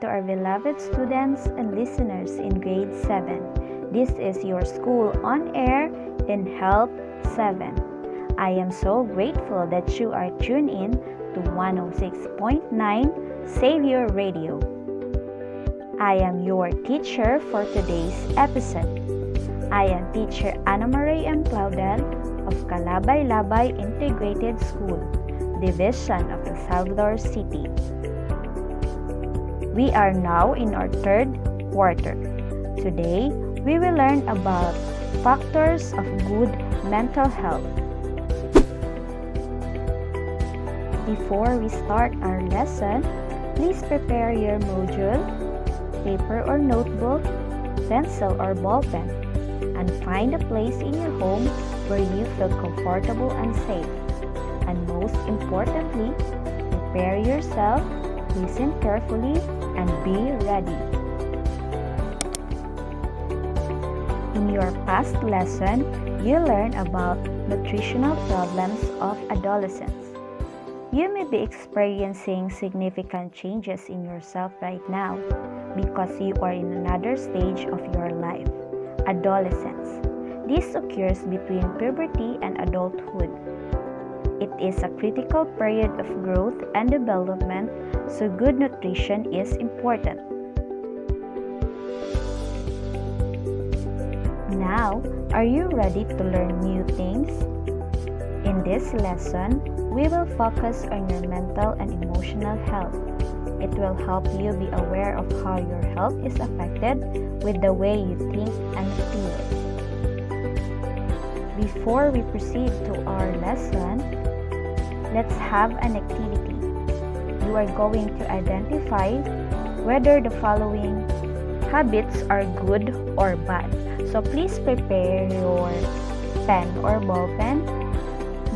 to our beloved students and listeners in grade 7. This is your school on air in Health 7. I am so grateful that you are tuned in to 106.9 Savior Radio. I am your teacher for today's episode. I am teacher Ana Marie M. Claudel of Calabay-Labay Integrated School, Division of El Salvador City. We are now in our third quarter. Today, we will learn about factors of good mental health. Before we start our lesson, please prepare your module, paper or notebook, pencil or ball pen, and find a place in your home where you feel comfortable and safe. And most importantly, prepare yourself, listen carefully, and be ready. In your past lesson, you learned about nutritional problems of adolescents. You may be experiencing significant changes in yourself right now because you are in another stage of your life, adolescence. This occurs between puberty and adulthood. It is a critical period of growth and development, so good nutrition is important. Now, are you ready to learn new things? In this lesson, we will focus on your mental and emotional health. It will help you be aware of how your health is affected with the way you think and feel. Before we proceed to our lesson, let's have an activity. You are going to identify whether the following habits are good or bad. So please prepare your pen or ball pen,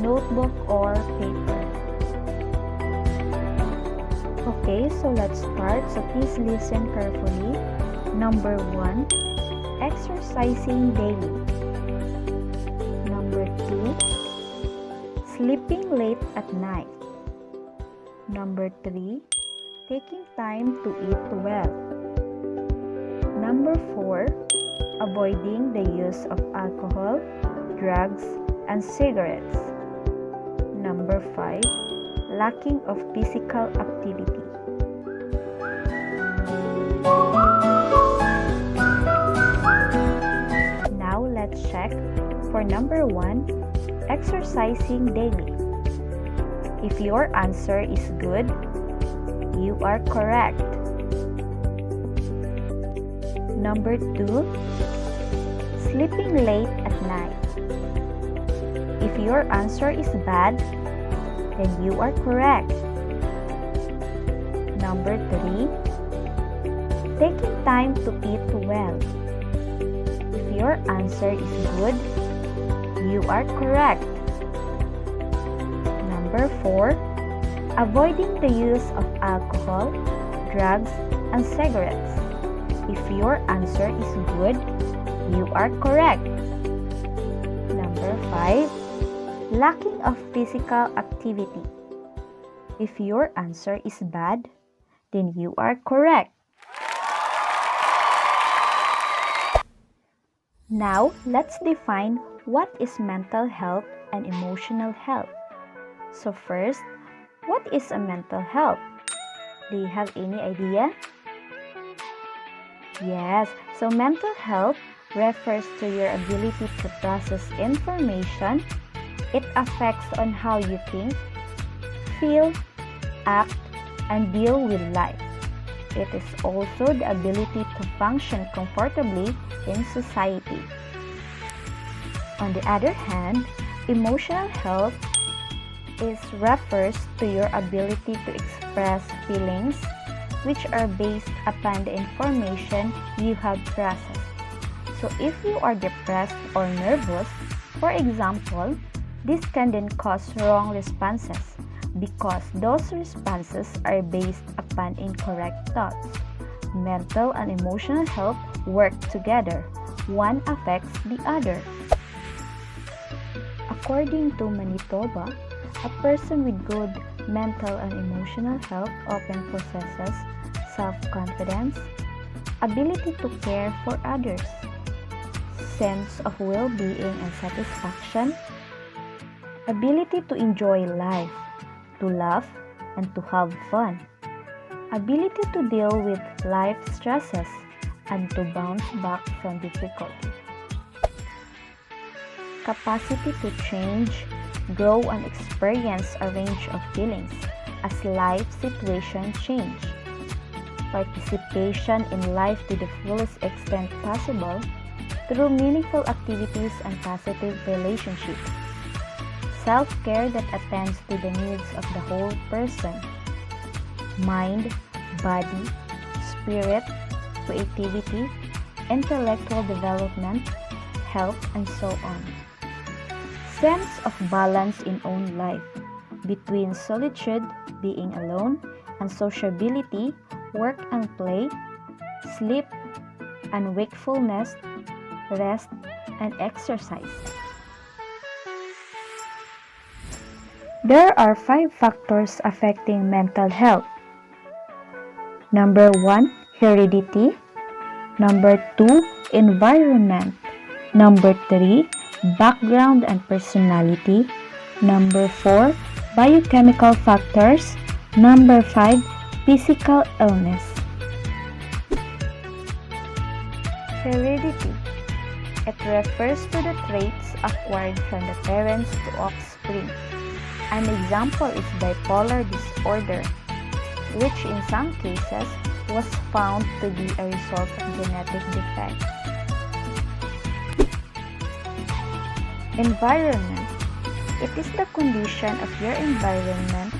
notebook or paper. Okay, so let's start. So please listen carefully. Number 1, exercising daily. Number 2, sleeping late at night. Number 3, taking time to eat well. Number 4, avoiding the use of alcohol, drugs, and cigarettes. Number 5, lacking of physical activity. Now let's check for number 1, exercising daily. If your answer is good, you are correct. Number 2, sleeping late at night. If your answer is bad, then you are correct. Number 3, taking time to eat well. If your answer is good, you are correct. Number 4, avoiding the use of alcohol, drugs, and cigarettes. If your answer is good, you are correct. Number 5, lacking of physical activity. If your answer is bad, then you are correct. Now, let's define what is mental health and emotional health. So first, what is a mental health? Do you have any idea? Yes, so mental health refers to your ability to process information. It affects on how you think, feel, act, and deal with life. It is also the ability to function comfortably in society. On the other hand, emotional health refers to your ability to express feelings which are based upon the information you have processed. So if you are depressed or nervous, for example, this can then cause wrong responses because those responses are based upon incorrect thoughts. Mental and emotional health work together. One affects the other. According to Manitoba, a person with good mental and emotional health often possesses self-confidence, ability to care for others, sense of well-being and satisfaction, ability to enjoy life, to laugh and to have fun, ability to deal with life stresses and to bounce back from difficulty, capacity to change, grow and experience a range of feelings as life situations change, participation in life to the fullest extent possible through meaningful activities and positive relationships, self-care that attends to the needs of the whole person, mind, body, spirit, creativity, intellectual development, health, and so on. Sense of balance in own life between solitude, being alone, and sociability, work and play, sleep and wakefulness, rest and exercise. There are 5 factors affecting mental health. Number 1, heredity. Number 2, environment. Number 3, background and personality. Number 4, biochemical factors. Number 5, physical illness. Heredity. It refers to the traits acquired from the parents to offspring. An example is bipolar disorder, which in some cases was found to be a result of genetic defect. Environment. It is the condition of your environment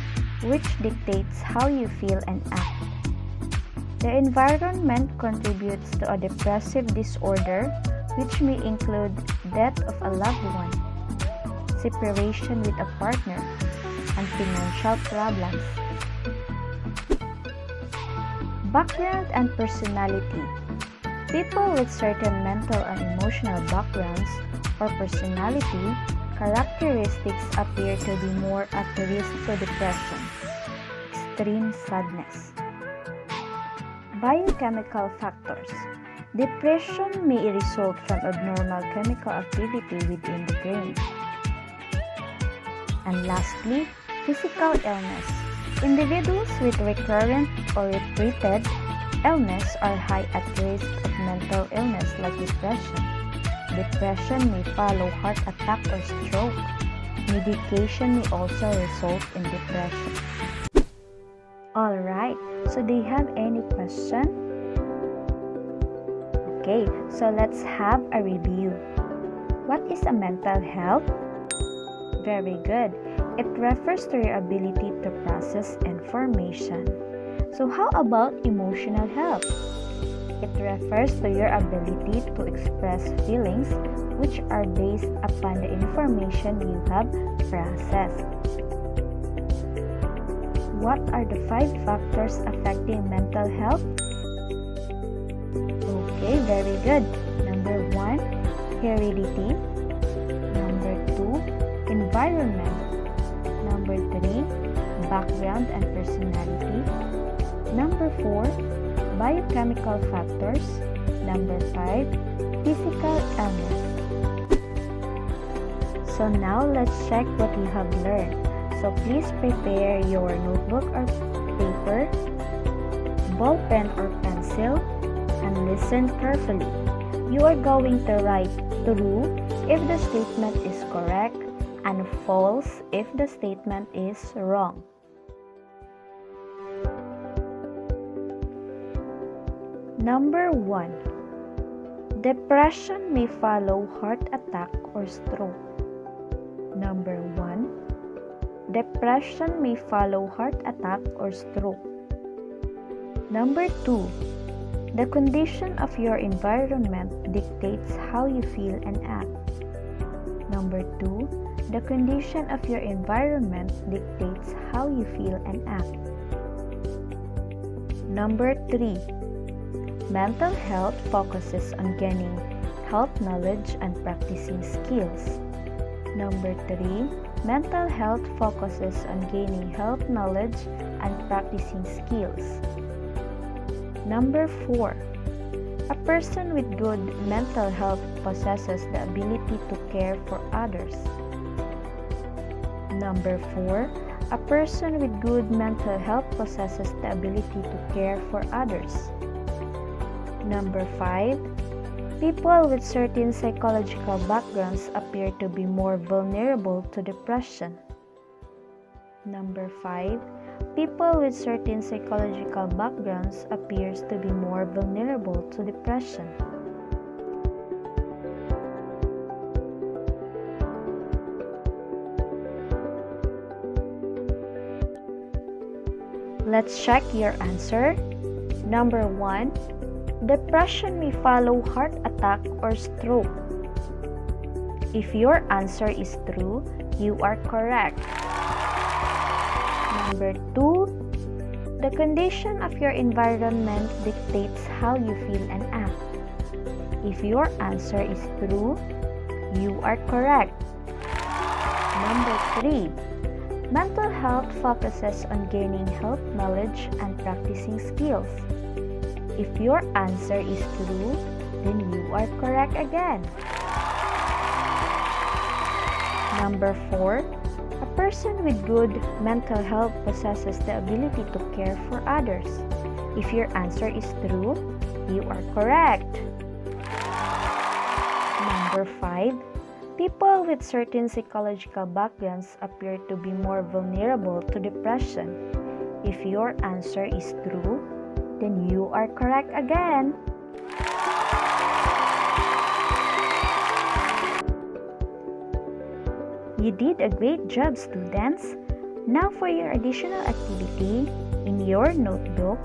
which dictates how you feel and act. The environment contributes to a depressive disorder, which may include death of a loved one, separation with a partner, and financial problems. Background and personality. People with certain mental and emotional backgrounds or personality characteristics appear to be more at risk to depression, extreme sadness. Biochemical factors. Depression may result from abnormal chemical activity within the brain. And lastly, physical illness. Individuals with recurrent or repeated illness are high at risk of mental illness like depression. Depression may follow heart attack or stroke. Medication may also result in depression. Alright, so do you have any question? Okay, so let's have a review. What is a mental health? Very good. It refers to your ability to process information. So how about emotional health? It refers to your ability to express feelings which are based upon the information you have processed. What are the 5 factors affecting mental health? Okay, very good. Number 1, heredity. Number 2, environment. Number 3, background and personality. Number 4, biochemical factors. Number 5, physical illness. So now let's check what you have learned. So please prepare your notebook or paper, ball pen or pencil, and listen carefully. You are going to write true if the statement is correct and false if the statement is wrong. Number 1. Depression may follow heart attack or stroke. Number 1. Depression may follow heart attack or stroke. Number 2. The condition of your environment dictates how you feel and act. Number 2. The condition of your environment dictates how you feel and act. Number 3. Mental health focuses on gaining health knowledge and practicing skills. Number 3. Mental health focuses on gaining health knowledge and practicing skills. Number 4. A person with good mental health possesses the ability to care for others. Number 4. A person with good mental health possesses the ability to care for others. Number 5. People with certain psychological backgrounds appear to be more vulnerable to depression. Number 5. People with certain psychological backgrounds appears to be more vulnerable to depression. Let's check your answer. Number 1. Depression may follow heart attack or stroke. If your answer is true, you are correct. Number 2. The condition of your environment dictates how you feel and act. If your answer is true, you are correct. Number 3. Mental health focuses on gaining health knowledge and practicing skills. If your answer is true, then you are correct again. Number 4. A person with good mental health possesses the ability to care for others. If your answer is true, you are correct. Number 5. People with certain psychological backgrounds appear to be more vulnerable to depression. If your answer is true, then you are correct again. You did a great job, students. Now for your additional activity, in your notebook,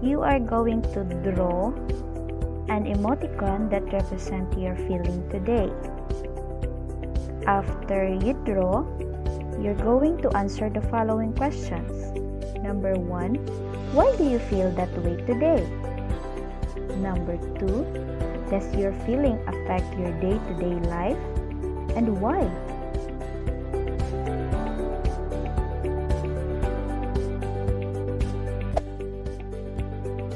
you are going to draw an emoticon that represents your feeling today. After you draw, you're going to answer the following questions. Number 1, why do you feel that way today? Number 2, does your feeling affect your day-to-day life? And why?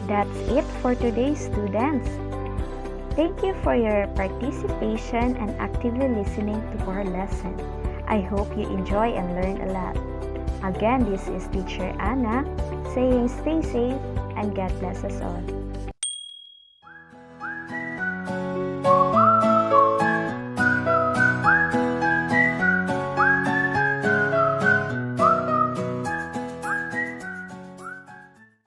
That's it for today, students. Thank you for your participation and actively listening to our lesson. I hope you enjoy and learn a lot. Again, this is Teacher Anna saying stay safe and God bless us all.